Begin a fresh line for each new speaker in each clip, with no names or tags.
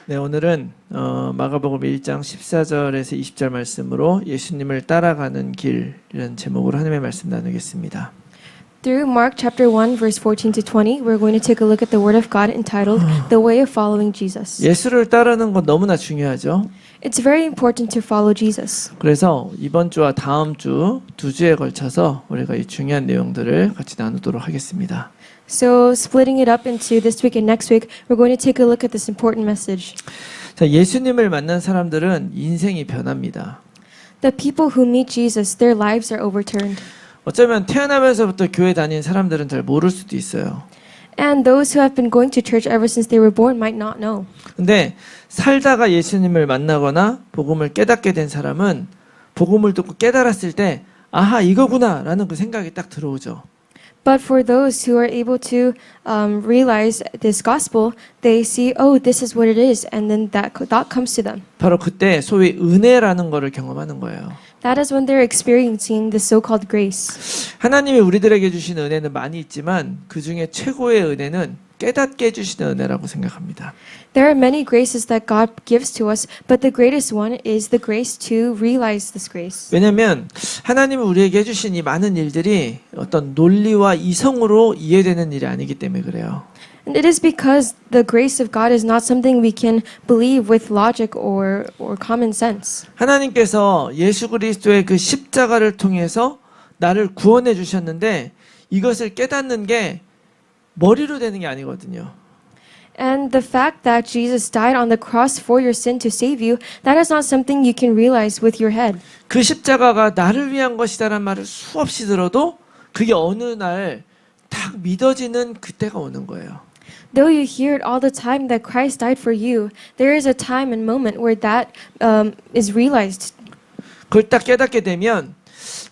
네, 오늘은 마가복음 1장 14절에서 20절 말씀으로 예수님을 따라가는 길이라는 제목으로 하나님의 말씀 나누겠습니다.
Through Mark chapter 1 verse 14 to 20, we're going to take a look at the word of God entitled The Way of Following Jesus.
예수를 따르는 건 너무나 중요하죠.
It's very important to follow Jesus.
그래서 이번 주와 다음 주 두 주에 걸쳐서 우리가 이 중요한 내용들을 같이 나누도록 하겠습니다.
So splitting it up into this week and next week, we're going to take a look at this important message.
자, 예수님을 만난 사람들은 인생이 변합니다.
The people who meet Jesus, their lives are overturned.
어쩌면 태어나면서부터 교회 다닌 사람들은 잘 모를 수도 있어요.
And those who have been going to church ever since they were born might not know.
근데 살다가 예수님을 만나거나 복음을 깨닫게 된 사람은 복음을 듣고 깨달았을 때 아하 이거구나 라는 그 생각이 딱 들어오죠.
But for those who are able to realize this gospel, they see, oh, this is what it is, and then that thought comes to them.
바로 그때 소위 은혜라는 거를 경험하는 거예요.
That is when they're experiencing the so-called grace.
하나님이 우리들에게 주신 은혜는 많이 있지만 그 중에 최고의 은혜는 깨닫게 해주시는 은혜라고 생각합니다.
There are many graces that God gives to us, but the greatest one is the grace to realize this grace.
왜냐하면 하나님이 우리에게 해주신 이 많은 일들이 어떤 논리와 이성으로 이해되는 일이 아니기 때문에 그래요.
And it is because the grace of God is not something we can believe with logic or common sense.
하나님께서 예수 그리스도의 그 십자가를 통해서 나를 구원해 주셨는데 이것을 깨닫는 게 머리로 되는 게 아니거든요.
And the fact that Jesus died on the cross for your sin to save you, that is not something you can realize with your head.
그 십자가가 나를 위한 것이다라는 말을 수없이 들어도 그게 어느 날 딱 믿어지는 그때가 오는 거예요.
Though you hear it all the time that Christ died for you, there is a time and moment where that is realized.
그걸 딱 깨닫게 되면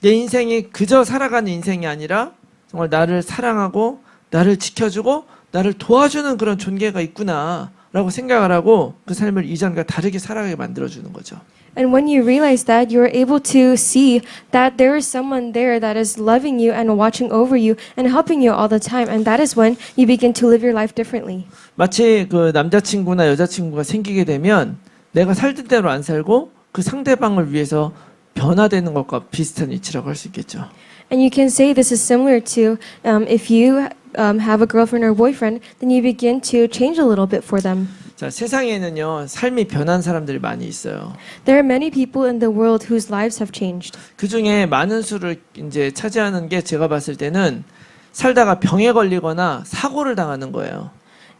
내 인생이 그저 살아가는 인생이 아니라 정말 나를 사랑하고 나를 지켜주고 나를 도와주는 그런 존재가 있구나라고 생각을 하고 그 삶을 이전과 다르게 살아가게 만들어주는 거죠.
And when you realize that, you're able to see that there is someone there that is loving you and watching over you and helping you all the time. And that is when you begin to live your life differently.
마치 그 남자친구나 여자친구가 생기게 되면 내가 살던 대로 안 살고 그 상대방을 위해서 변화되는 것과 비슷한 이치라고 할 수 있겠죠.
And you can say this is similar to if you have a girlfriend or boyfriend, then you begin to change a little bit for them.
자, 세상에는요, 삶이 변한 사람들이 많이 있어요.
There are many people in the world whose lives have changed.
그 중에 많은 수를 이제 차지하는 게 제가 봤을 때는 살다가 병에 걸리거나 사고를 당하는 거예요.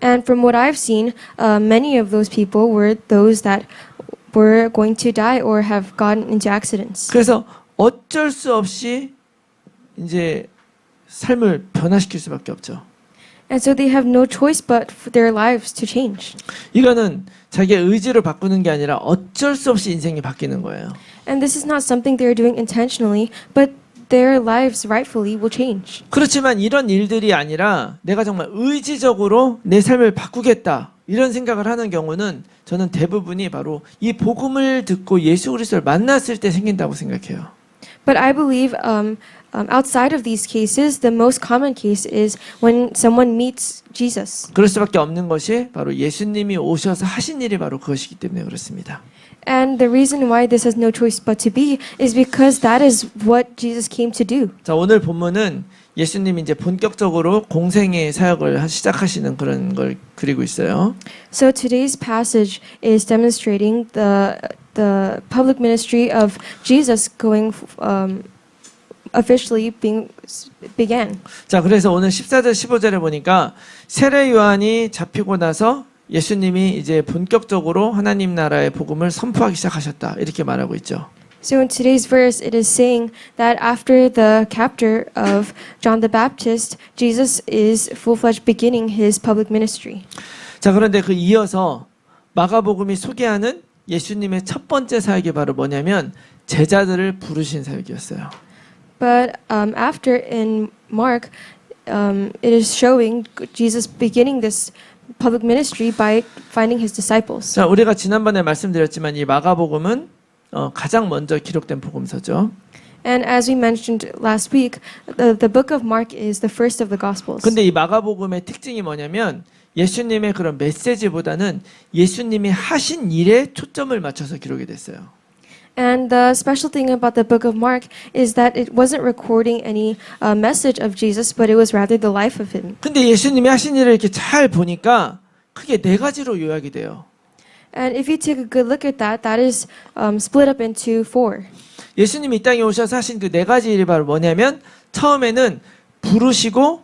And from what I've seen, many of those people were those that were going to die or have gotten into accidents.
그래서 어쩔 수 없이 이제 삶을 변화시킬 수밖에 없죠.
And so they have no choice but for their lives to change.
이거는 자기의 의지로 바꾸는 게 아니라 어쩔 수 없이 인생이 바뀌는 거예요.
And this is not something they're doing intentionally, but their lives rightfully will change.
그렇지만 이런 일들이 아니라 내가 정말 의지적으로 내 삶을 바꾸겠다 이런 생각을 하는 경우는 저는 대부분이 바로 이 복음을 듣고 예수 그리스도를 만났을 때 생긴다고 생각해요.
But I believe outside of these cases, the most common case is when someone meets Jesus.
그럴 수밖에 없는 것이 바로 예수님이 오셔서 하신 일이 바로 그것이기 때문에 그렇습니다.
And the reason why this has no choice but to be is because that is what Jesus came to do.
자, 오늘 본문은 예수님이 이제 본격적으로 공생의 사역을 시작하시는 그런 걸 그리고 있어요.
So today's passage is demonstrating the public ministry of Jesus going officially began.
자, 그래서 오늘 14절 15절에 보니까 세례 요한이 잡히고 나서 예수님이 이제 본격적으로 하나님 나라의 복음을 선포하기 시작하셨다. 이렇게 말하고 있죠.
So in today's verse, it is saying that after the capture of John the Baptist, Jesus is full-fledged beginning his public ministry.
자, 그런데 그 이어서 마가복음이 소개하는 예수님의 첫 번째 사역이 바로 뭐냐면 제자들을 부르신 사역이었어요.
But after in Mark, it is showing Jesus beginning this public ministry by finding his disciples.
자, 우리가 지난번에 말씀드렸지만 이 마가복음은 가장 먼저 기록된 복음서죠.
And as we mentioned last week, the book of Mark is the first of the Gospels.
근데 이 마가복음의 특징이 뭐냐면 예수님의 그런 메시지보다는 예수님이 하신 일에 초점을 맞춰서 기록이 됐어요.
And the special thing about the book of Mark is that it wasn't recording any message of Jesus, but it was rather the life of him.
근데 예수님이 하신 일을 이렇게 잘 보니까 크게 네 가지로 요약이 돼요.
And if you take a good look at that, that is split up into 4.
예수님이 이 땅에 오셔서 하신 그 네 가지 일이 바로 뭐냐면 처음에는 부르시고,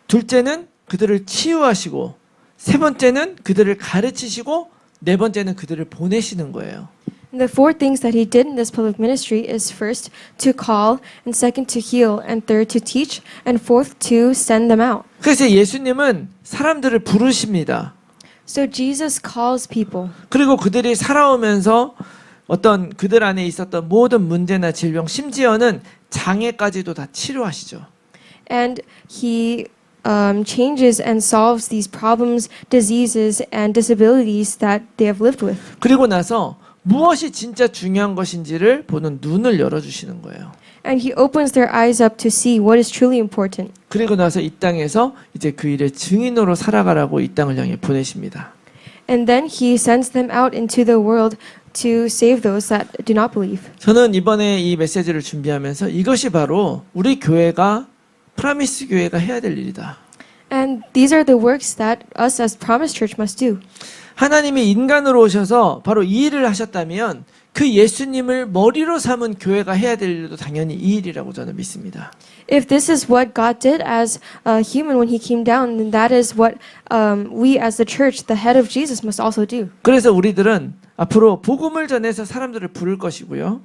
둘째는 그들을 치유하시고, 세 번째는 그들을 가르치시고, 네 번째는 그들을 보내시는 거예요.
And the 4 things that he did in this public ministry is first to call, and second to heal, and third to teach, and fourth to send them out.
그래서 예수님은 사람들을 부르십니다.
So Jesus calls people.
그리고 그들이 살아오면서 어떤 그들 안에 있었던 모든 문제나 질병, 심지어는 장애까지도 다 치료하시죠.
And he changes and solves these problems, diseases, and disabilities that they have lived with.
그리고 나서 무엇이 진짜 중요한 것인지를 보는 눈을 열어주시는 거예요.
And he opens their eyes up to see what is truly important.
그리고 나서 이 땅에서 이제 그 일의 증인으로 살아가라고 이 땅을 향해 보내십니다.
And then he sends them out into the world to save those that do not believe.
저는 이번에 이 메시지를 준비하면서 이것이 바로 우리 교회가 프라미스 교회가 해야 될 일이다.
And these are the works that us as Promise Church must do.
하나님이 인간으로 오셔서 바로 이 일을 하셨다면 그 예수님을 머리로 삼은 교회가 해야 될 일도 당연히 이 일이라고 저는 믿습니다.
If this is what God did as a human when he came down, then that is what we as the church, the head of Jesus, must also do.
그래서 우리들은 앞으로 복음을 전해서 사람들을 부를 것이고요.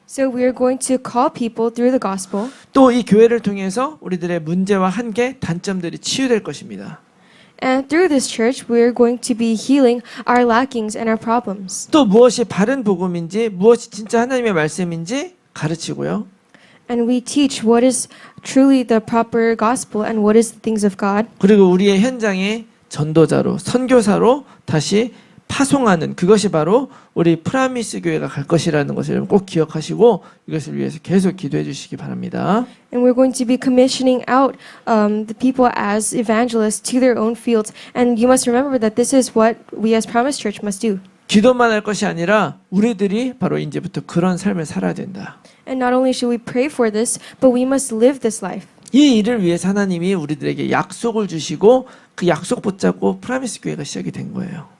So we are going to call people through the gospel.
또 이 교회를 통해서 우리들의 문제와 한계, 단점들이 치유될 것입니다.
And through this church, we are going to be healing our lackings and our problems.
또 무엇이 바른 복음인지, 무엇이 진짜 하나님의 말씀인지 가르치고요.
And we teach what is truly the proper gospel and what is the things of God.
그리고 우리의 현장에 전도자로, 선교사로 다시 파송하는 그것이 바로 우리 프라미스 교회가 갈 것이라는 것을 꼭 기억하시고 이것을 위해서 계속 기도해 주시기 바랍니다.
And we're going to be commissioning out the people as evangelists to their own fields. And you must remember that this is what we as Promise Church must do.
기도만 할 것이 아니라 우리들이 바로 이제부터 그런 삶을 살아야 된다.
And not only should we pray for this, but we must live this life.
이 일을 위해서 하나님이 우리들에게 약속을 주시고 그 약속 붙잡고 프라미스 교회가 시작이 된 거예요.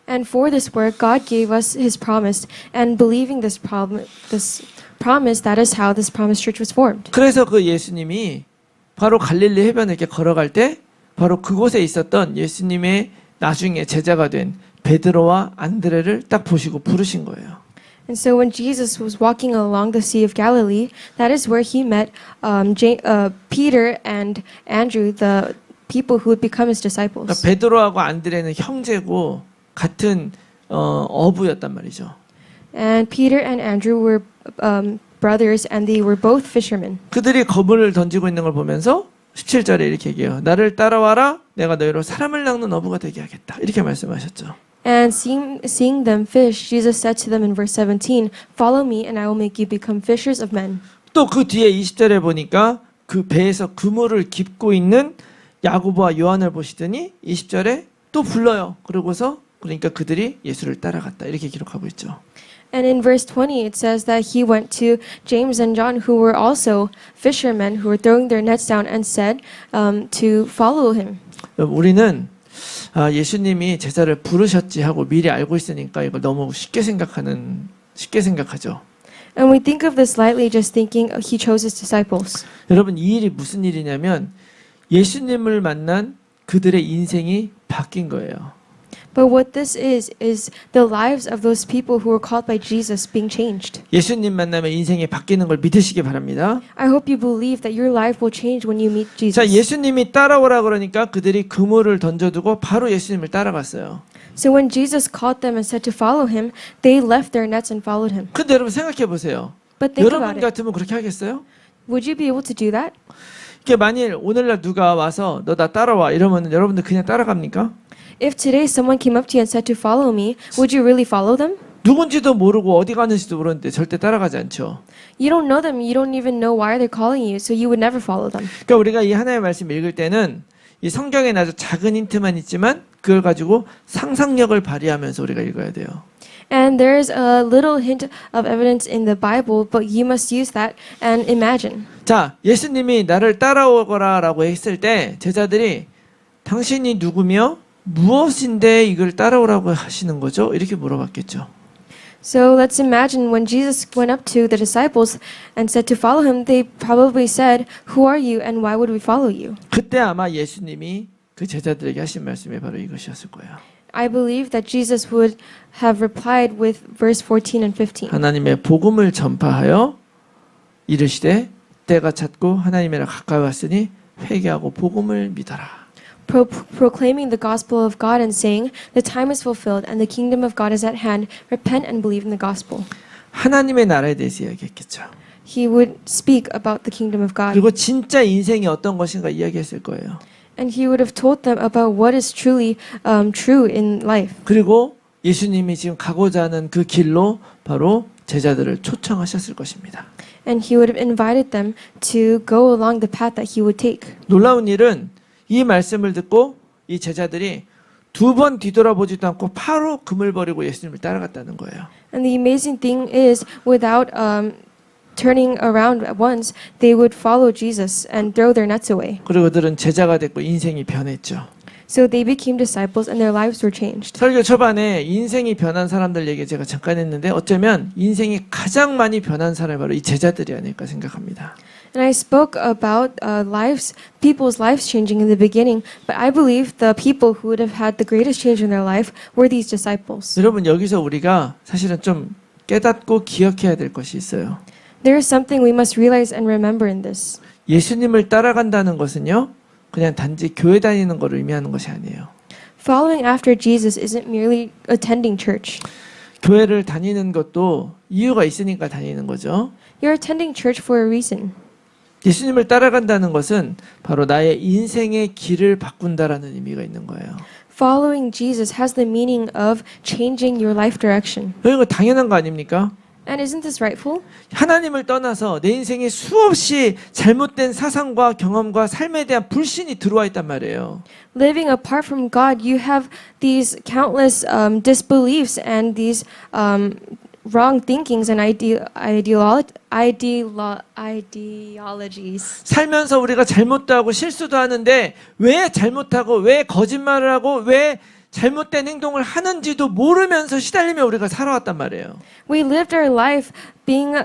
And for this work, God gave us His promise, and believing this promise, that is how this Promise Church was formed.
그래서 그 예수님이 바로 갈릴리 해변에 이렇게 걸어갈 때 바로 그곳에 있었던 예수님의 나중에 제자가 된 베드로와 안드레를 딱 보시고 부르신 거예요.
And so when Jesus was walking along the Sea of Galilee, that is where he met Peter and Andrew, the people who would become his disciples.
그러니까 베드로하고 안드레는 형제고 같은 어부였단 말이죠.
And Peter and Andrew were brothers, and they were both fishermen.
그들이 거물을 던지고 있는 걸 보면서 17절에 이렇게 얘기해요. 나를 따라와라. 내가 너희로 사람을 낚는 어부가 되게 하겠다. 이렇게 말씀하셨죠.
And seeing them fish, Jesus said to them in verse 17, "Follow me, and I will make you become fishers of men."
또 그 뒤에 20절에 보니까 그 배에서 그물을 깁고 있는 야고보와 요한을 보시더니 20절에 또 불러요. 그러고서 그러니까 그들이 예수를 따라갔다. 이렇게 기록하고 있죠.
And in verse 20, it says that he went to James and John, who were also fishermen, who were throwing their nets down, and said to follow him.
우리는 예수님이 제자를 부르셨지 하고 미리 알고 있으니까 이걸 너무 쉽게 생각하죠.
And we think of this lightly, just thinking he chose his disciples.
여러분 이 일이 무슨 일이냐면 예수님을 만난 그들의 인생이 바뀐 거예요.
But what this is the lives of those people who were called by Jesus being changed.
예수님 만나면 인생이 바뀌는 걸 믿으시기 바랍니다.
I hope you believe that your life will change when you meet Jesus.
자, 예수님이 따라오라 그러니까 그들이 그물을 던져두고 바로 예수님을 따라갔어요.
So when Jesus called them and said to follow him, they left their nets and followed him.
근데 여러분 생각해 보세요.
But think
여러분
about it.
같으면 그렇게 하겠어요?
Would you be able to do that?
이게 만일 오늘날 누가 와서 너 나 따라와 이러면 여러분들 그냥 따라갑니까?
If today someone came up to you and said to follow me, would you really follow them?
누군지도 모르고 어디 가는지도 모르는데 절대 따라가지 않죠.
You don't know them. You don't even know why they're calling you, so you would never follow them.
그러니까 우리가 이 하나님의 말씀 읽을 때는 이 성경에 아주 작은 힌트만 있지만 그걸 가지고 상상력을 발휘하면서 우리가 읽어야 돼요.
And there's a little hint of evidence in the Bible, but you must use that and imagine.
자, 예수님이 나를 따라오거라라고 했을 때 제자들이 당신이 누구며 무엇인데 이걸 따라오라고 하시는 거죠? 이렇게 물어봤겠죠.
So let's imagine when Jesus went up to the disciples and said to follow him, they probably said, "Who are you and why would we follow you?"
그때 아마 예수님이 그 제자들에게 하신 말씀이 바로 이것이었을 거예요.
I believe that Jesus would have replied with verse 14 and 15.
하나님의 복음을 전파하여 이르시되 때가 찼고 하나님의 나라가 가까이 왔으니 회개하고 복음을 믿어라.
Proclaiming the gospel of God and saying, "The time is fulfilled and the kingdom of God is at hand. Repent and believe in the gospel."
하나님의 나라에 대해서 이야기했겠죠.
He would speak about the kingdom of God.
그리고 진짜 인생이 어떤 것인가 이야기했을 거예요.
And he would have told them about what is truly true in life.
그리고 예수님이 지금 가고자 하는 그 길로 바로 제자들을 초청하셨을 것입니다.
And he would have invited them to go along the path that he would take.
놀라운 일은 이 말씀을 듣고 이 제자들이 두 번 뒤돌아보지도 않고 바로 금을 버리고 예수님을 따라갔다는 거예요.
And the amazing thing is, without turning around once, they would follow Jesus and throw their nets away.
그리고 그들은 제자가 됐고 인생이 변했죠.
So they became disciples and their lives were changed.
설교 초반에 인생이 변한 사람들 얘기 제가 잠깐 했는데 어쩌면 인생이 가장 많이 변한 사람이 바로 이 제자들이 아닐까 생각합니다.
And I spoke about people's lives changing in the beginning, but I believe the people who would have had the greatest change in their life were these disciples.
여러분 여기서 우리가 사실은 좀 깨닫고 기억해야 될 것이 있어요.
There is something we must realize and remember in this.
예수님을 따라간다는 것은요. 그냥 단지 교회 다니는 걸 의미하는 것이 아니에요.
Following after Jesus isn't merely attending church.
교회를 다니는 것도 이유가 있으니까 다니는 거죠.
You're attending church for a reason.
예수님을 따라간다는 것은 바로 나의 인생의 길을 바꾼다라는 의미가 있는 거예요.
Following Jesus has the meaning of changing your life direction.
이거 당연한 거 아닙니까?
And isn't this rightful?
하나님을 떠나서 내 인생에 수없이 잘못된 사상과 경험과 삶에 대한 불신이 들어와 있단 말이에요.
Living apart from God, you have these countless disbeliefs and these wrong thinkings and ideologies.
살면서 우리가 잘못도 하고 실수도 하는데 왜 잘못하고 왜 거짓말을 하고 왜 잘못된 행동을 하는지도 모르면서 시달리며 우리가 살아왔단 말이에요.
We lived our life being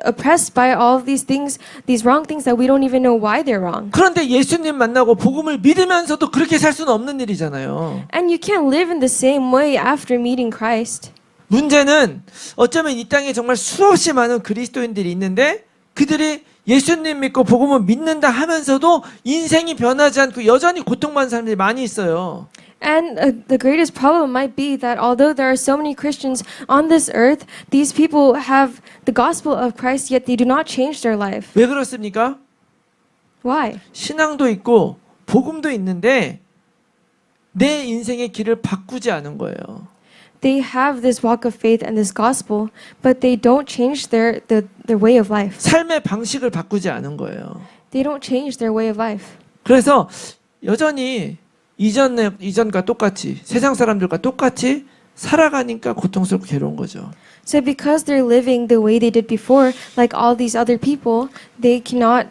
oppressed by all of these things, these wrong things that we don't even know why they're wrong.
그런데 예수님 만나고 복음을 믿으면서도 그렇게 살 수는 없는 일이잖아요.
And you can't live in the same way after meeting Christ.
문제는 어쩌면 이 땅에 정말 수없이 많은 그리스도인들이 있는데 그들이 예수님 믿고 복음을 믿는다 하면서도 인생이 변하지 않고 여전히 고통받는 사람들이 많이 있어요.
And the greatest problem might be that although there are so many Christians on this earth, these people have the gospel of Christ, yet they do not change their life.
왜 그렇습니까?
Why?
신앙도 있고 복음도 있는데 내 인생의 길을 바꾸지 않은 거예요.
They have this walk of faith and this gospel, but they don't change their way of life.
삶의 방식을 바꾸지 않은 거예요.
They don't change their way of life.
그래서 여전히 이전과 똑같이 세상 사람들과 똑같이 살아가니까 고통스럽고 괴로운 거죠.
So because they're living the way they did before, like all these other people, they cannot.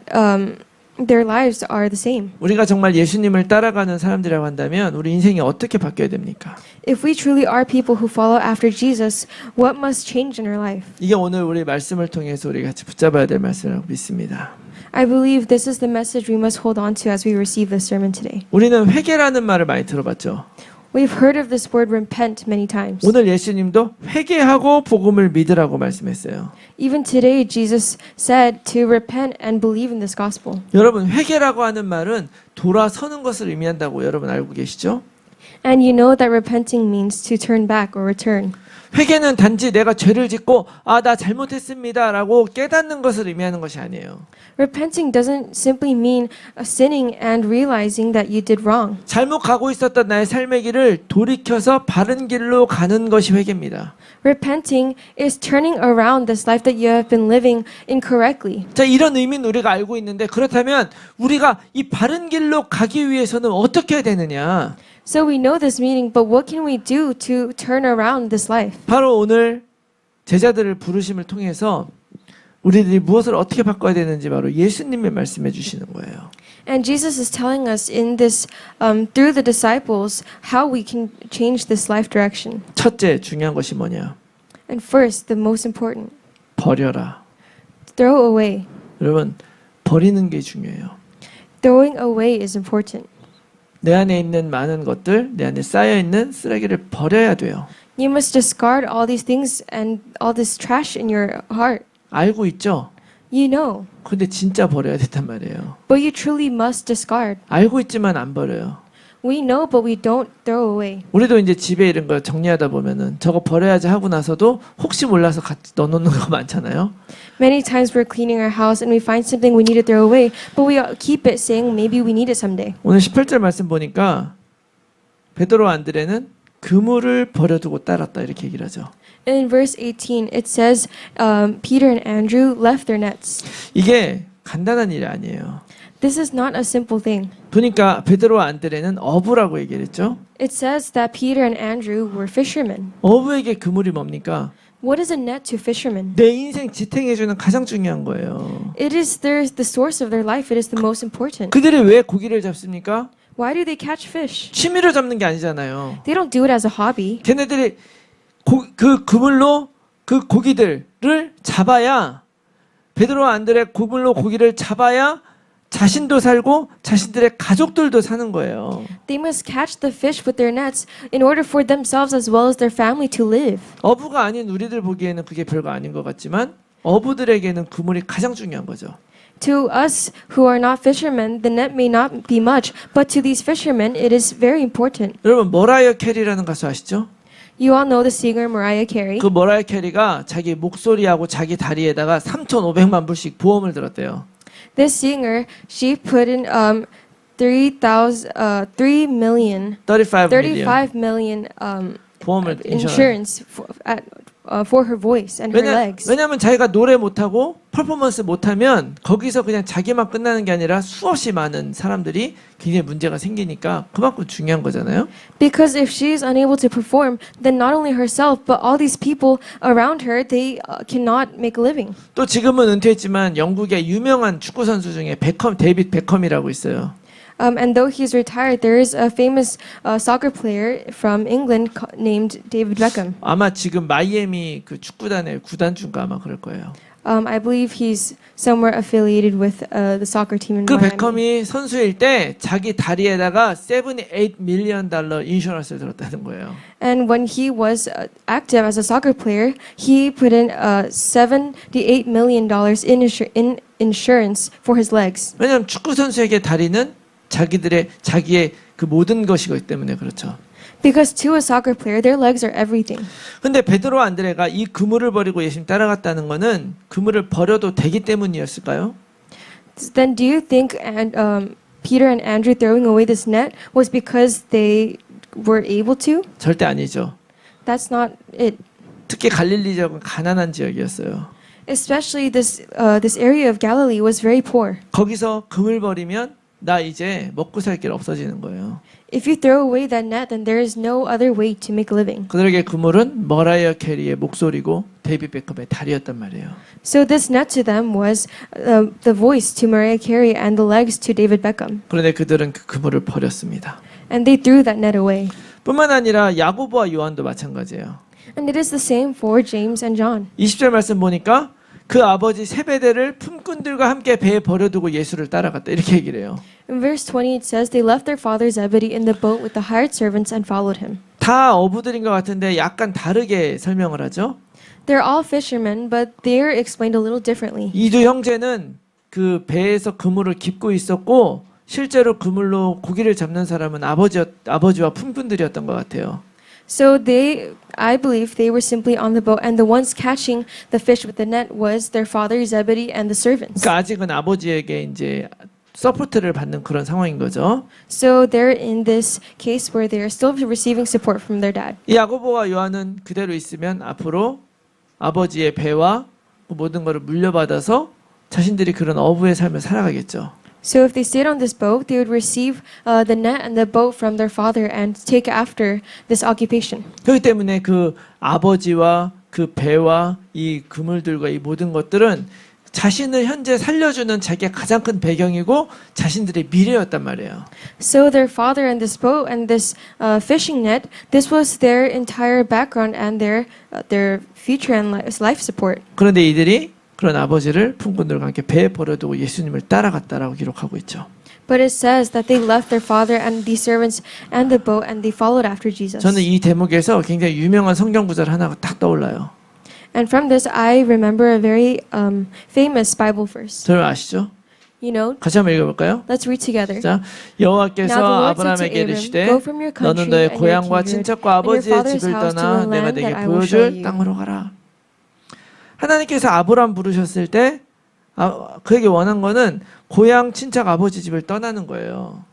Their lives are the same.
우리가 정말 예수님을 따라가는 사람들이라고 한다면 우리 인생이 어떻게 바뀌어야 됩니까?
If we truly are people who follow after Jesus, what must change in our life?
이게 오늘 우리 말씀을 통해서 우리 같이 붙잡아야 될 말씀이라고 믿습니다.
I believe this is the message we must hold on to as we receive this sermon today.
우리는 회개라는 말을 많이 들어봤죠.
We've heard of this word repent many times.
오늘 예수님도 회개하고 복음을 믿으라고 말씀했어요.
Even today, Jesus said to repent and believe in this gospel.
여러분 회개라고 하는 말은 돌아서는 것을 의미한다고 여러분 알고 계시죠?
And you know that repenting means to turn back or return.
회개는 단지 내가 죄를 짓고 나 잘못했습니다라고 깨닫는 것을 의미하는 것이 아니에요.
Repenting doesn't simply mean sinning and realizing that you did wrong.
잘못 가고 있었던 나의 삶의 길을 돌이켜서 바른 길로 가는 것이 회개입니다.
Repenting is turning around this life that you have been living incorrectly.
자, 이런 의미는 우리가 알고 있는데 그렇다면 우리가 이 바른 길로 가기 위해서는 어떻게 해야 되느냐?
So we know this meaning, but what can we do to turn around this life?
바로 오늘 제자들을 부르심을 통해서 우리들이 무엇을 어떻게 바꿔야 되는지 바로 예수님이 말씀해 주시는 거예요.
And Jesus is telling us in this, through the disciples, how we can change this life direction.
첫째 중요한 것이 뭐냐?
And first, the most important,
버려라.
throw away.
여러분, 버리는 게 중요해요.
Throwing away is important.
내 안에 있는 많은 것들, 내 안에 쌓여 있는 쓰레기를 버려야 돼요.
You must discard all these things and all this trash in your heart.
알고 있죠?
You know,
근데 진짜 버려야 된단 말이에요.
but you truly must discard.
알고 있지만 안 버려요.
We know, but we don't throw away.
우리도 이제 집에 이런 거 정리하다 보면은 저거 버려야지 하고 나서도 혹시 몰라서 같이 넣어놓는 거 많잖아요.
Many times we're cleaning our house and we find something we need to throw away, but we keep it saying maybe we need it someday.
오늘 18절 말씀 보니까 베드로와 안드레는 그물을 버려두고 따랐다 이렇게 얘기를 하죠.
In verse 18, it says Peter and Andrew left their nets.
이게 간단한 일이 아니에요.
This is not a simple thing.
보니까 베드로와 안드레는 어부라고 얘기를 했죠.
It says that Peter and Andrew were fishermen.
어부에게 그물이 뭡니까?
What is a net to fishermen?
내 인생 지탱해주는 가장 중요한 거예요.
It is the source of their life. It is the most important.
그들이 왜 고기를 잡습니까?
Why do they catch fish?
취미로 잡는 게 아니잖아요.
They don't do it as a hobby.
걔네들이 그 그물로 그 고기들을 잡아야 베드로와 안드레 그물로 고기를 잡아야 자신도 살고 자신들의 가족들도 사는 거예요.
They must catch the fish with their nets in order for themselves as well as their family to live.
어부가 아닌 우리들 보기에는 그게 별거 아닌 것 같지만 어부들에게는 그물이 가장 중요한 거죠.
To us who are not fishermen, the net may not be much, but to these fishermen, it is very important.
여러분 머라이어 캐리라는 가수 아시죠?
You all know the singer Mariah Carey.
그 머라이어 캐리가 자기 목소리하고 자기 다리에다가 3,500만 불씩 보험을 들었대요.
This singer, she put in 3 million, 35 million
보험을
insurance for her voice and her legs.
왜냐하면 자기가 노래 못하고 퍼포먼스 못하면 거기서 그냥 자기만 끝나는 게 아니라 수없이 많은 사람들이 굉장히 문제가 생기니까 그만큼 중요한 거잖아요.
Because if she is unable to perform, then not only herself, but all these people around her, they cannot make a living.
또 지금은 은퇴했지만 영국의 유명한 축구 선수 중에 데이빗 베컴이라고 있어요.
And though he's retired, there is a famous soccer player from England named David Beckham.
아마 지금 마이애미 그 축구단의 구단주인가 아마 그럴 거예요.
I believe he's somewhere affiliated with the soccer team in
그
Miami.
베컴이 선수일 때 자기 다리에다가 $78 million 인슈런스를 들었다는 거예요.
And when he was active as a soccer player, he put in $78 million in insurance for his legs.
왜냐하면 축구 선수에게 다리는 자기의 그 모든 것이기 때문에 그렇죠.
Because to a soccer player, their legs are everything.
근데 베드로와 안드레가 이 그물을 버리고 예수님 따라갔다는 거는 그물을 버려도 되기 때문이었을까요?
Then do you think Peter and Andrew throwing away this net was because they were able to?
절대 아니죠.
That's not it.
특히 갈릴리 지역은 가난한 지역이었어요.
Especially this area of Galilee was very poor.
거기서 그물 버리면 나 이제 먹고 살 길 없어지는 거예요.
If you throw away that net, then there is no other way to make a living.
그들에게 그물은 머라이어 캐리의 목소리고 데이빗 베컴의 다리였단 말이에요.
So this net to them was the voice to Mariah Carey and the legs to David Beckham.
그런데 그들은 그 그물을 버렸습니다.
And they threw that net away.
뿐만 아니라 야고보와 요한도 마찬가지예요.
And it is the same for James and John.
20절 말씀 보니까 그 아버지 세베대를 품꾼들과 함께 배에 버려두고 예수를 따라갔다 이렇게 얘기를 해요.
In verse 20 it says they left their father Zebedee in the boat with the hired servants and followed him.
다 어부들인 것 같은데 약간 다르게 설명을 하죠.
They're all fishermen, but they're explained a little differently.
이 두 형제는 그 배에서 그물을 깁고 있었고 실제로 그물로 고기를 잡는 사람은 아버지와 품꾼들이었던 것 같아요.
So I believe they were simply on the boat, and the ones catching the fish with the net was their father Zebedee and the servants.
그러니까 아직은 아버지에게 이제 서포트를 받는 그런 상황인 거죠.
So they're in this case where they are still receiving support from their dad.
이 야고보와 요한은 그대로 있으면 앞으로 아버지의 배와 그 모든 것을 물려받아서 자신들이 그런 어부의 삶을 살아가겠죠.
So if they stayed on this boat, they would receive the net and the boat from their father and take after this occupation.
그렇기 때문에 그 아버지와 그 배와 이 그물들과 이 모든 것들은 자신을 현재 살려주는 자기의 가장 큰 배경이고 자신들의 미래였단 말이에요.
So their father and this boat and this fishing net, this was their entire background and their future and life support.
그런데 이들이 그런 아버지를 품꾼들과 함께 배에 버려두고 예수님을 따라갔다라고 기록하고 있죠.
But it says that they left their father and the servants and the boat and they followed after Jesus.
저는 이 대목에서 굉장히 유명한 성경 구절 하나가 딱 떠올라요.
And from this, I remember a very famous Bible verse.
저를 아시죠?
You know,
같이 한번 읽어볼까요?
let's read together.
자,
Now
여호와께서
the Lord said to
아브라함에게
Abram,
이르시되
Go from your country
너는 너의
and your
고향과
kindred
친척과
and your
아버지의
father's
집을
house to
떠나
the
내가
land
내게
that I will show
보여줄
you.
땅으로 가라. 하나님께서 아브라함 부르셨을 때 그에게 원한 거는 고향 친척 아버지 집을 떠나는 거예요.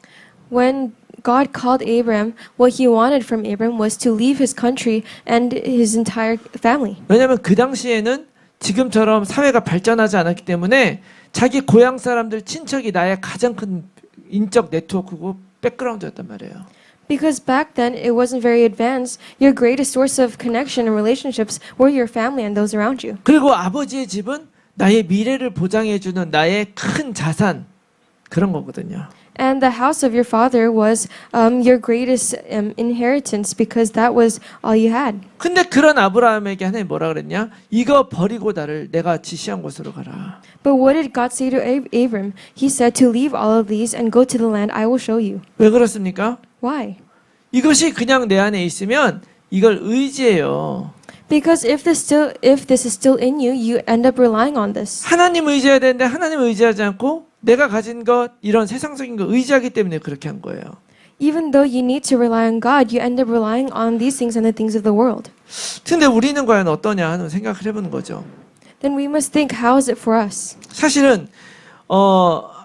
When God called Abram, what he wanted from Abram was to leave his country and his entire family.
왜냐하면 그 당시에는 지금처럼 사회가 발전하지 않았기 때문에 자기 고향 사람들 친척이 나의 가장 큰 인적 네트워크고 백그라운드였단 말이에요.
Because back then it wasn't very advanced, your greatest source of connection and relationships were your family and those around you.
그리고 아버지의 집은 나의 미래를 보장해주는 나의 큰 자산 그런 거거든요.
And the house of your father was your greatest inheritance because that was all you had.
근데 그런 아브라함에게 하나님 뭐라 그랬냐? 이거 버리고 나를 내가 지시한 곳으로 가라.
But what did God say to Abram? He said to leave all of these and go to the land I will show you.
왜 그렇습니까?
Why?
이것이 그냥 내 안에 있으면 이걸 의지해요.
Because if this is still in you, you end up relying on this.
하나님 의지해야 되는데 하나님 의지하지 않고 내가 가진 것 이런 세상적인 거 의지하기 때문에 그렇게 한 거예요.
Even though you need to rely on God, you end up relying on these things and the things of the world.
근데 우리는 과연 어떠냐 하는 생각을 해보는 거죠.
Then we must think, how is it for us?
사실은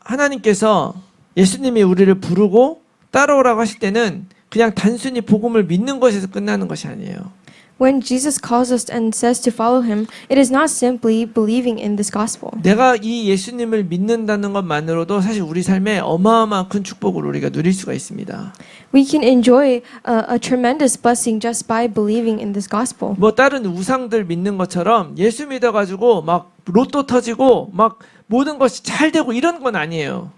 하나님께서 예수님이 우리를 부르고 따라오라고 하실 때는 그냥 단순히 복음을 믿는 것에서 끝나는 것이 아니에요.
When Jesus calls us and says to follow him, it is not simply believing in this gospel.
내가 이 예수님을 믿는다는 것만으로도 사실 우리 삶에 어마어마한 큰 축복을 우리가 누릴 수가 있습니다.
We can enjoy a tremendous blessing just by believing in this gospel.
뭐 다른 우상들 믿는 것처럼 예수 믿어가지고 막 로또 터지고 막 모든 것이 잘 되고 이런 건 아니에요.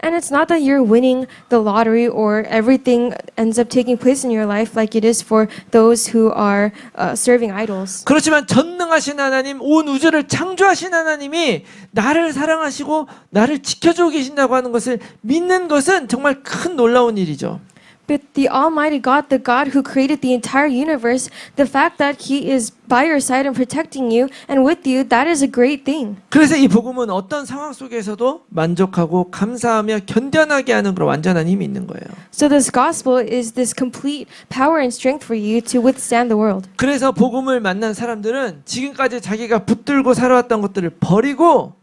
And it's not that you're winning the lottery or everything ends up taking place in your life like it is for those who are serving idols.
그렇지만 전능하신 하나님, 온 우주를 창조하신 하나님이 나를 사랑하시고 나를 지켜주고 계신다고 하는 것을 믿는 것은 정말 큰 놀라운 일이죠.
But the Almighty God, the God who created the entire universe, the fact that He is by your side and protecting you and with you, that is a great thing.
그래서 이 복음은 어떤 상황 속에서도 만족하고 감사하며 견뎌나게 하는 그런 완전한 힘이 있는 거예요.
So this gospel is this complete power and strength for you to withstand the world.
그래서 복음을 만난 사람들은 지금까지 자기가 붙들고 살아왔던 것들을 버리고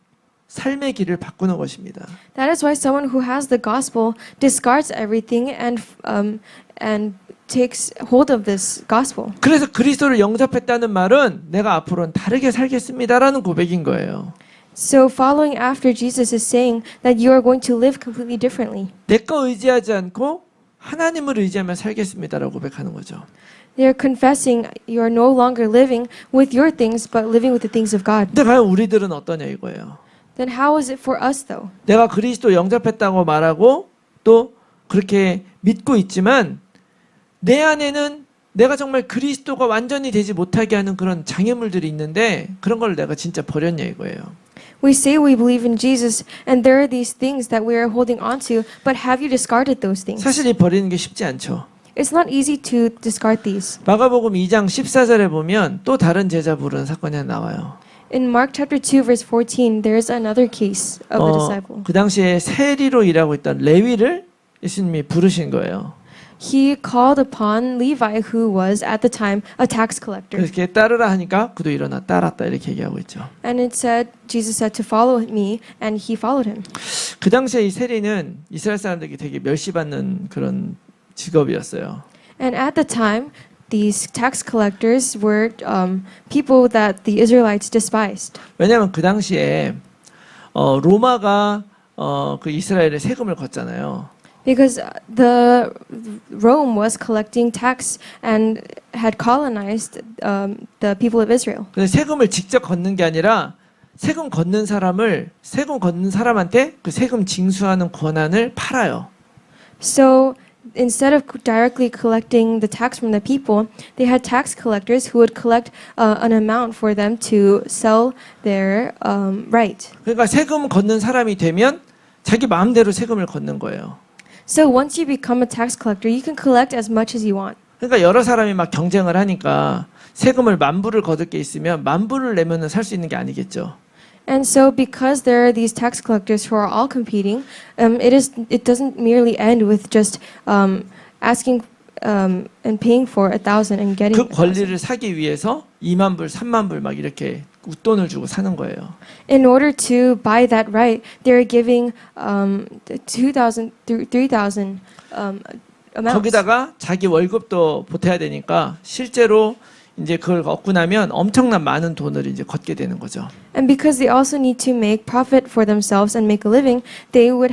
삶의 길을 바꾸는 것입니다.
That is why someone who has the gospel discards everything and takes hold of this gospel.
그래서 그리스도를 영접했다는 말은 내가 앞으로는 다르게 살겠습니다라는 고백인 거예요.
So following after Jesus is saying that you are going to live completely differently.
내 거 의지하지 않고 하나님을 의지하며 살겠습니다라고 고백하는 거죠.
They are confessing you are no longer living with your things but living with the things of God.
근데 과연 우리들은 어떠냐 이거예요.
Then how is it for us though?
내가 그리스도 영접했다고 말하고 또 그렇게 믿고 있지만 내 안에는 내가 정말 그리스도가 완전히 되지 못하게 하는 그런 장애물들이 있는데 그런 걸 내가 진짜 버렸냐 이거예요.
We say we believe in Jesus and there are these things that we are holding on to, but have you discarded those things?
사실 이 버리는 게 쉽지 않죠.
It's not easy to discard these.
마가복음 2장 14절에 보면 또 다른 제자 부르는 사건이 하나 나와요.
In Mark chapter 2 verse 14, there is another case of a disciple.
그 당시에 세리로 일하고 있던 레위를 예수님이 부르신 거예요.
He called upon Levi, who was at the time a tax collector.
그래서 이렇게 따르라 하니까 그도 일어나 따랐다 이렇게 얘기하고 있죠.
And it said, Jesus said to follow me, and he followed him.
그 당시에 이 세리는 이스라엘 사람들에게 되게 멸시받는 그런 직업이었어요.
And at the time, these tax collectors were people that the Israelites despised.
왜냐하면 그 당시에 로마가 그 이스라엘의 세금을 걷잖아요.
Because the Rome was collecting tax and had colonized the people of Israel.
근데 세금을 직접 걷는 게 아니라 세금 걷는 사람한테 그 세금 징수하는 권한을 팔아요.
So instead of directly collecting the tax from the people, they had tax collectors who would collect an amount for them to sell their right.
그러니까 세금 걷는 사람이 되면 자기 마음대로 세금을 걷는 거예요.
So once you become a tax collector, you can collect as much as you want.
그러니까 여러 사람이 막 경쟁을 하니까 세금을 10,000불을 거둘 게 있으면 10,000불을 내면은 살 수 있는 게 아니겠죠.
And so, because there are these tax collectors who are all competing, it doesn't merely end with just asking and paying for 1,000 and getting.
그 권리를 사기 위해서 20,000불, 30,000불 막 이렇게 웃돈을 주고 사는 거예요.
In order to buy that right, they're giving 2,000, 3,000 amounts.
거기다가 자기 월급도 보태야 되니까 실제로 이제 그걸 얻고 나면 엄청난 많은 돈을 이제 걷게 되는 거죠.
And because they also need to make profit for themselves and make a living, they would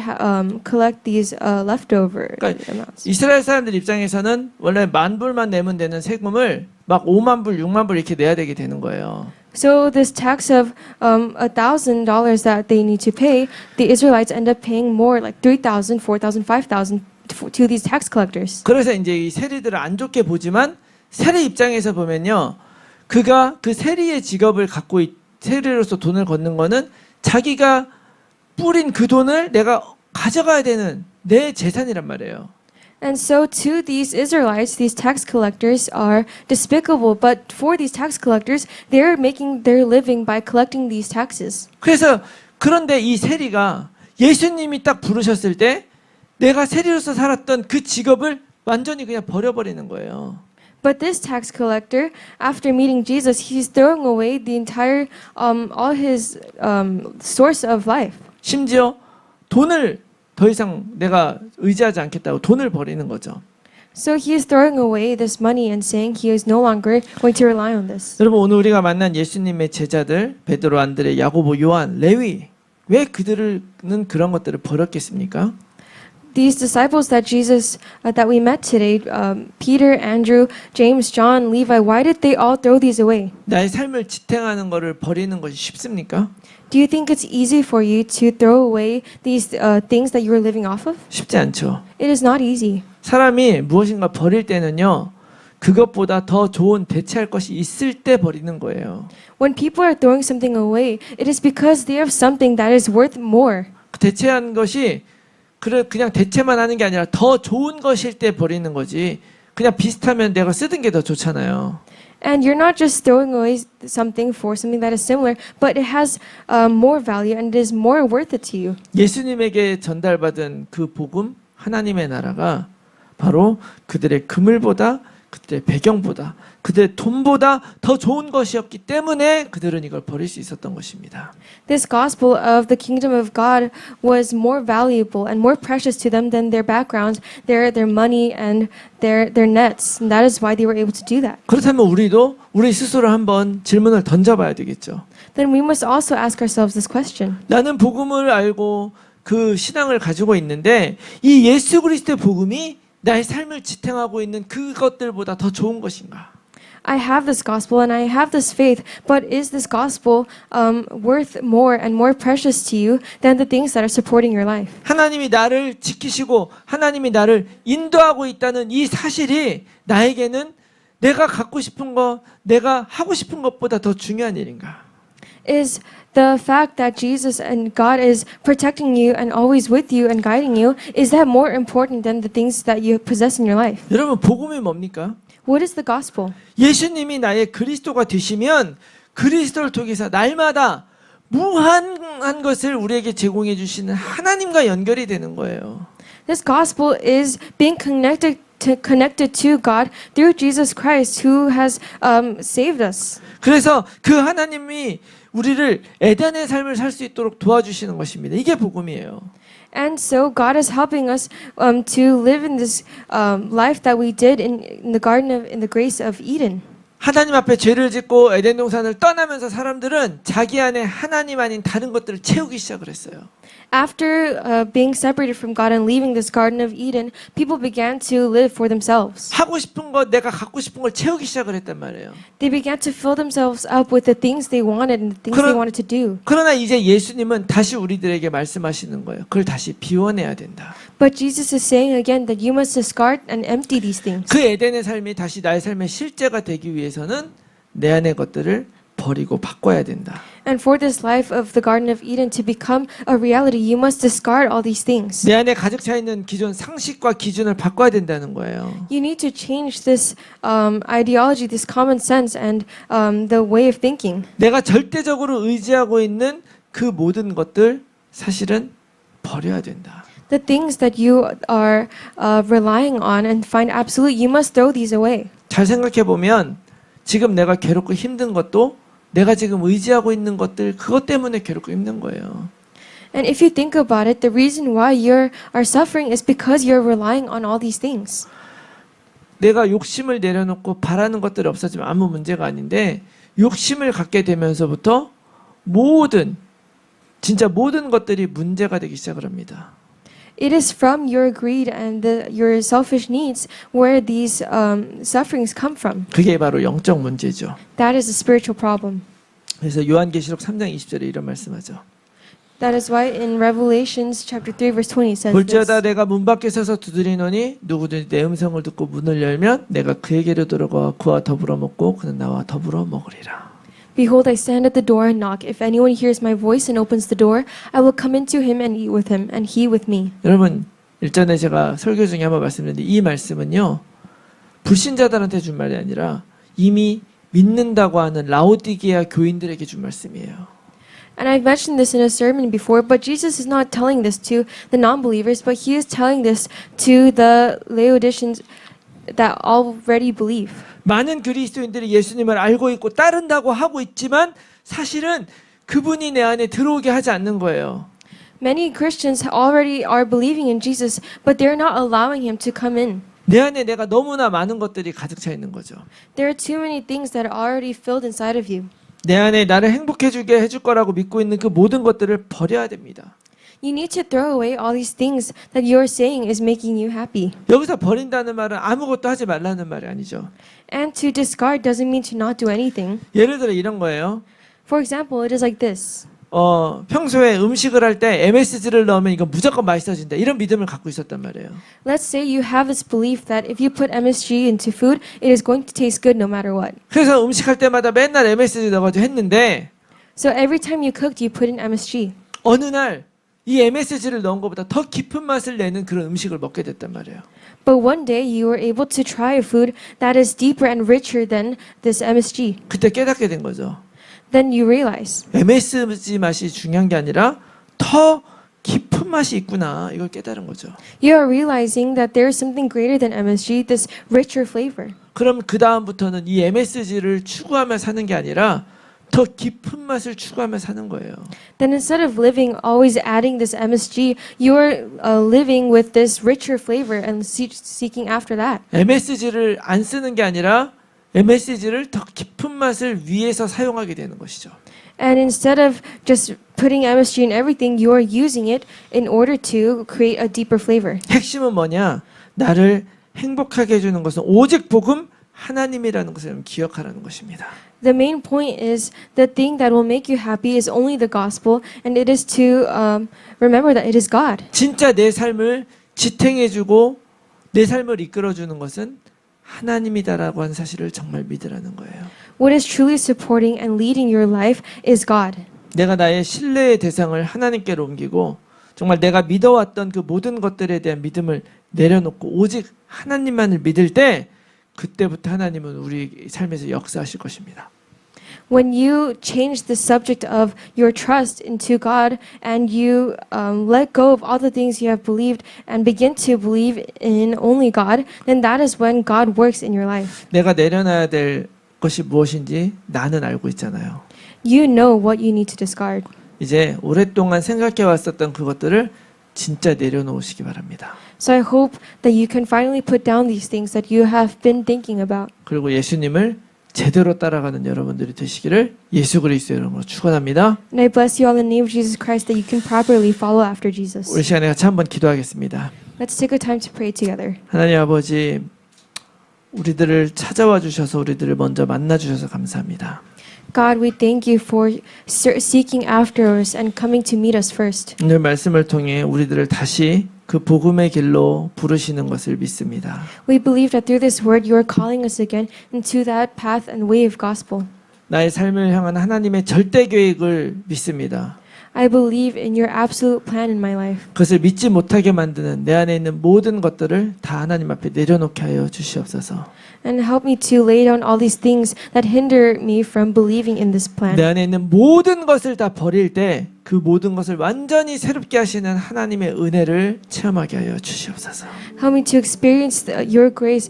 collect these leftover
그러니까
amounts.
이스라엘 사람들 입장에서는 원래 10,000불만 내면 되는 세금을 막 50,000불, 60,000불 이렇게 내야 되게 되는 거예요.
So this tax of $1,000 that they need to pay, the Israelites end up paying more, like 3,000, 4,000, 5,000 to these tax collectors.
그래서 이제 이 세리들을 안 좋게 보지만 세리 입장에서 보면요, 그가 그 세리의 직업을 갖고 세리로서 돈을 걷는 거는 자기가 뿌린 그 돈을 내가 가져가야 되는 내 재산이란 말이에요.
And so to these Israelites, these tax collectors are despicable, but for these tax collectors, they're making their living by collecting these taxes.
그래서 그런데 이 세리가 예수님이 딱 부르셨을 때 내가 세리로서 살았던 그 직업을 완전히 그냥 버려버리는 거예요.
But this tax collector, after meeting Jesus, he's throwing away the entire, all his source of life.
심지어 돈을 더 이상 내가 의지하지 않겠다고 돈을 버리는 거죠.
So he is throwing away this money and saying he is no longer going to rely on this.
여러분 오늘 우리가 만난 예수님의 제자들 베드로, 안드레, 야고보, 요한, 레위 왜 그들은 그런 것들을 버렸겠습니까?
These disciples that Jesus, that we met today, Peter, Andrew, James, John, Levi, why did they all throw these away?
나의 삶을 지탱하는 것을 버리는 것이 쉽습니까?
Do you think it's easy for you to throw away these things that you're living off of?
쉽지 않죠.
It is not easy.
사람이 무엇인가 버릴 때는요, 그것보다 더 좋은 대체할 것이 있을 때 버리는 거예요.
When people are throwing something away, it is because they have something that is worth more.
그 대체한 것이 그냥 대체만 하는 게 아니라 더 좋은 것일 때 버리는 거지. 그냥 비슷하면 내가 쓰던 게 더 좋잖아요.
And you're not just throwing away something for something that is similar, but it has more value and it is more worth it to you.
예수님에게 전달받은 그 복음, 하나님의 나라가 바로 그들의 그물보다, 그들의 배경보다, 그들의 돈보다 더 좋은 것이었기 때문에 그들은 이걸 버릴 수 있었던 것입니다.
This gospel of the kingdom of God was more valuable and more precious to them than their backgrounds, their money and their nets. And that is why they were able to do that.
그렇다면 우리도 우리 스스로 한번 질문을 던져봐야 되겠죠.
Then we must also ask ourselves this question.
나는 복음을 알고 그 신앙을 가지고 있는데 이 예수 그리스도의 복음이 나의 삶을 지탱하고 있는 그것들보다 더 좋은 것인가?
I have this gospel and I have this faith, but is this gospel worth more and more precious to you than the things that are supporting your life?
하나님이 나를 지키시고 하나님이 나를 인도하고 있다는 이 사실이 나에게는 내가 갖고 싶은 것, 내가 하고 싶은 것보다 더 중요한 일인가?
Is the fact that Jesus and God is protecting you and always with you and guiding you, is that more important than the things that you possess in your life?
여러분 복음이 뭡니까?
What is the gospel?
예수님이 나의 그리스도가 되시면 그리스도를 통해서 날마다 무한한 것을 우리에게 제공해 주시는 하나님과 연결이 되는 거예요.
This gospel is being connected to God through Jesus Christ who has saved us.
그래서 그 하나님이 우리를 에덴의 삶을 살 수 있도록 도와주시는 것입니다. 이게 복음이에요.
And so God is helping us to live in this life that we did in the grace of Eden.
하나님 앞에 죄를 짓고 에덴 동산을 떠나면서 사람들은 자기 안에 하나님 아닌 다른 것들을 채우기 시작을 했어요.
After being separated from God and leaving this Garden of Eden, people began to live for themselves.
하고 싶은 것, 내가 갖고 싶은 걸 채우기 시작을 했단 말이에요.
They began to fill themselves up with the things they wanted and the things they wanted to do.
그러나 이제 예수님은 다시 우리들에게 말씀하시는 거예요. 그걸 다시 비워내야 된다.
But Jesus is saying again that you must discard and empty these things.
그 에덴의 삶이 다시 나의 삶의 실제가 되기 위해서는 내 안의 것들을 버리고 바꿔야 된다.
And for this life of the Garden of Eden to become a reality, you must discard all these things.
내 안에 가득 차 있는 기존 상식과 기준을 바꿔야 된다는 거예요.
You need to change this ideology, this common sense, and the way of thinking.
내가 절대적으로 의지하고 있는 그 모든 것들 사실은 버려야 된다.
The things that you are relying on and find absolute, you must throw these away.
잘 생각해 보면 지금 내가 괴롭고 힘든 것도 내가 지금 의지하고 있는 것들 그것 때문에 괴롭고 힘든 거예요.
And if you think about it, the reason why you are suffering is because you're relying on all these things.
내가 욕심을 내려놓고 바라는 것들이 없어지면 아무 문제가 아닌데 욕심을 갖게 되면서부터 진짜 모든 것들이 문제가 되기 시작을 합니다.
It is from your greed and your selfish needs where these sufferings come from.
그게 바로 영적 문제죠.
That is a spiritual problem.
그래서 요한계시록 3장 20절에 이런 말씀하죠.
That is why in Revelations chapter 3 verse 20 says
볼지어다
this.
내가 문 밖에 서서 두드리노니 누구든지 내 음성을 듣고 문을 열면 내가 그에게로 들어가 그와 더불어 먹고 그는 나와 더불어 먹으리라.
Behold, I stand at the door and knock. If anyone hears my voice and opens the door, I will come into him and eat with him, and he with me.
여러분 일전에 제가 설교 중에 한번 말씀드렸는데 이 말씀은요 불신자들한테 준 말이 아니라 이미 믿는다고 하는 라오디게아 교인들에게 준 말씀이에요.
And I've mentioned this in a sermon before, but Jesus is not telling this to the non-believers, but he is telling this to the Laodiceans that already believe.
많은 그리스도인들이 예수님을 알고 있고 따른다고 하고 있지만 사실은 그분이 내 안에 들어오게 하지 않는 거예요.
Many Christians already are believing in Jesus, but they're not allowing him to come in.
내 안에 내가 너무나 많은 것들이 가득 차 있는 거죠.
There are too many things that are already filled inside of you.
내 안에 나를 행복해지게 해줄 거라고 믿고 있는 그 모든 것들을 버려야 됩니다.
You need to throw away all these things that you're saying is making you happy.
여기서 버린다는 말은 아무것도 하지 말라는 말이 아니죠.
And to discard doesn't mean to not do anything.
예를 들어 이런 거예요.
For example, it is like this.
평소에 음식을 할 때 MSG를 넣으면 이거 무조건 맛있어진다. 이런 믿음을 갖고 있었단 말이에요.
Let's say you have this belief that if you put MSG into food, it is going to taste good no matter what.
그래서 음식할 때마다 맨날 MSG 넣어가지고 했는데
So every time you cooked, you put in MSG.
어느 날 이 MSG를 넣은 것보다 더 깊은 맛을 내는 그런 음식을 먹게 됐단 말이에요.
But one day you were able to try a food that is deeper and richer than this MSG.
그때 깨닫게 된 거죠.
Then you realize
MSG 맛이 중요한 게 아니라 더 깊은 맛이 있구나. 이걸 깨달은 거죠.
you are realizing that there is something greater than MSG, this richer flavor.
그럼 그 다음부터는 이 MSG를 추구하며 사는 게 아니라 더 깊은 맛을 추구하며 사는 거예요.
Then instead of living always adding this MSG, you're living with this richer flavor and seeking after that.
MSG를 안 쓰는 게 아니라 MSG를 더 깊은 맛을 위해서 사용하게 되는 것이죠.
And instead of just putting MSG in everything, you are using it in order to create a deeper flavor.
핵심은 뭐냐? 나를 행복하게 해주는 것은 오직 복음 하나님이라는 것을 기억하라는 것입니다.
The main point is the thing that will make you happy is only the gospel, and it is to remember that it is God.
진짜 내 삶을 지탱해주고 내 삶을 이끌어주는 것은 하나님이다라고 하는 사실을 정말 믿으라는 거예요.
What is truly supporting and leading your life is God.
내가 나의 신뢰의 대상을 하나님께로 옮기고 정말 내가 믿어왔던 그 모든 것들에 대한 믿음을 내려놓고 오직 하나님만을 믿을 때 그때부터 하나님은 우리 삶에서 역사하실 것입니다.
When you change the subject of your trust into God and you let go of all the things you have believed and begin to believe in only God, then that is when God works in your life.
내가 내려놔야 될 것이 무엇인지 나는 알고 있잖아요.
You know what you need to discard.
이제 오랫동안 생각해 왔었던 그것들을 진짜 내려놓으시기 바랍니다.
So I hope that you can finally put down these things that you have been thinking about.
그리고 예수님을 제대로 따라가는 여러분들이 되시기를 예수 그리스도의 이름으로 축원합니다.
And I bless you all in the name of Jesus Christ that you can properly follow after Jesus.
우리 시간에 같이 한번 기도하겠습니다.
Let's take a time to pray together.
하나님 아버지, 우리들을 찾아와 주셔서 우리들을 먼저 만나 주셔서 감사합니다.
God, we thank you for seeking after us and coming to meet us first.
오늘 말씀을 통해 우리들을 다시 그 복음의 길로 부르시는 것을 믿습니다.
We believe that through this word you are calling us again into that path and way of gospel.
나의 삶을 향한 하나님의 절대 계획을 믿습니다.
I believe in your absolute plan in my life.
그것을 믿지 못하게 만드는 내 안에 있는 모든 것들을 다 하나님 앞에 내려놓게 하여 주시옵소서.
And help me to lay down all these things that hinder me from believing in this plan.
내 안에 있는 모든 것을 다 버릴 때 그 모든 것을 완전히 새롭게 하시는 하나님의 은혜를 체험하게 하여 주시옵소서.
Help me to experience your grace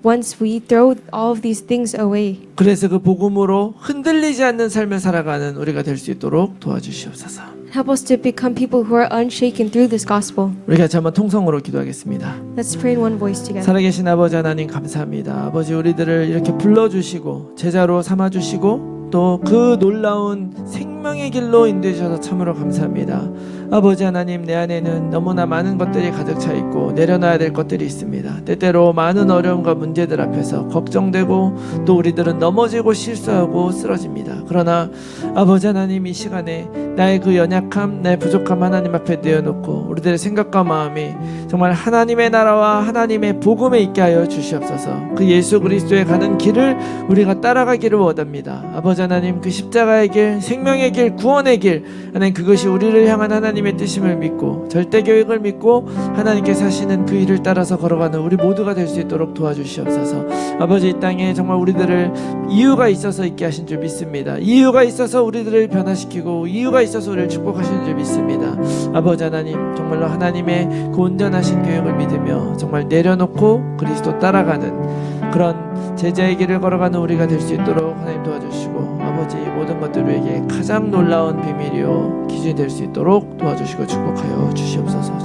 once we throw all of these things away.
그래서 그 복음으로 흔들리지 않는 삶을 살아가는 우리가 될 수 있도록 도와주시옵소서.
Help us to become people who are unshaken through this gospel.
우리 같이 한번 통성으로 기도하겠습니다.
Let's pray in one voice together.
살아계신 아버지 하나님 감사합니다. 아버지 우리들을 이렇게 불러주시고 제자로 삼아주시고 또 그 놀라운 생명의 길로 인도해 주셔서 참으로 감사합니다. 아버지 하나님, 내 안에는 너무나 많은 것들이 가득 차 있고 내려놔야 될 것들이 있습니다. 때때로 많은 어려움과 문제들 앞에서 걱정되고 또 우리들은 넘어지고 실수하고 쓰러집니다. 그러나 아버지 하나님, 이 시간에 나의 그 연약함, 나의 부족함 하나님 앞에 내어놓고 우리들의 생각과 마음이 정말 하나님의 나라와 하나님의 복음에 있게 하여 주시옵소서. 그 예수 그리스도에 가는 길을 우리가 따라가기를 원합니다. 아버지 하나님, 그 십자가의 길, 생명의 길, 구원의 길, 하나님 그것이 우리를 향한 하나님의 뜻임을 믿고 절대 계획을 믿고 하나님께서 하시는 그 일을 따라서 걸어가는 우리 모두가 될 수 있도록 도와주시옵소서. 아버지, 이 땅에 정말 우리들을 이유가 있어서 있게 하신 줄 믿습니다. 이유가 있어서 우리들을 변화시키고 이유가 있어서 우리를 축복하시는 줄 믿습니다. 아버지 하나님, 정말로 하나님의 그 온전하신 계획을 믿으며 정말 내려놓고 그리스도 따라가는 그런 제자의 길을 걸어가는 우리가 될 수 있도록 하나님 도와주시고, 아버지 모든 것들 우리에게 가장 놀라운 비밀이요 기준이 될 수 있도록 도와주시고 축복하여 주시옵소서.